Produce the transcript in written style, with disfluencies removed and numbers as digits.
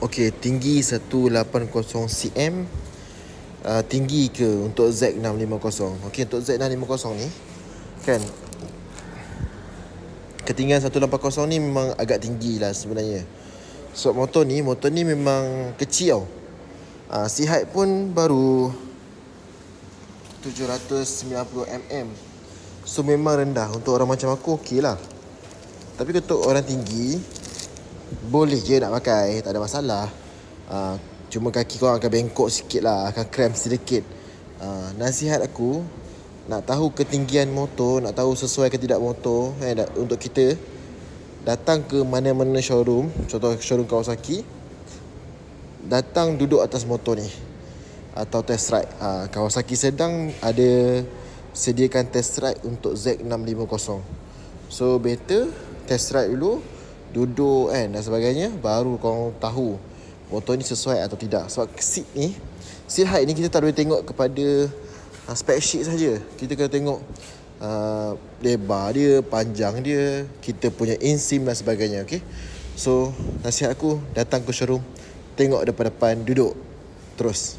Okey, tinggi 180 cm. Tinggi ke untuk Z650? Okey, untuk Z650 ni kan, ketinggian 180 ni memang agak tinggi lah sebenarnya. Sebab motor ni memang kecil tau. Seat height pun baru 790 mm. So memang rendah. Untuk orang macam aku okey lah. Tapi untuk orang tinggi boleh je nak pakai, tak ada masalah. Cuma kaki korang akan bengkok sikit lah, akan cramp sedikit. Nasihat aku, nak tahu ketinggian motor, nak tahu sesuai ke tidak motor, untuk kita datang ke mana-mana showroom, contoh showroom Kawasaki, datang duduk atas motor ni atau test ride. Kawasaki Sedang ada sediakan test ride untuk Z650. So better test ride dulu, duduk kan dan sebagainya, baru korang tahu motor ni sesuai atau tidak. Sebab seat height ni kita tak boleh tengok kepada spec sheet saja. Kita kena tengok lebar dia, panjang dia, kita punya insim dan sebagainya. Okay? So nasihat aku, datang ke showroom, tengok depan-depan, duduk terus.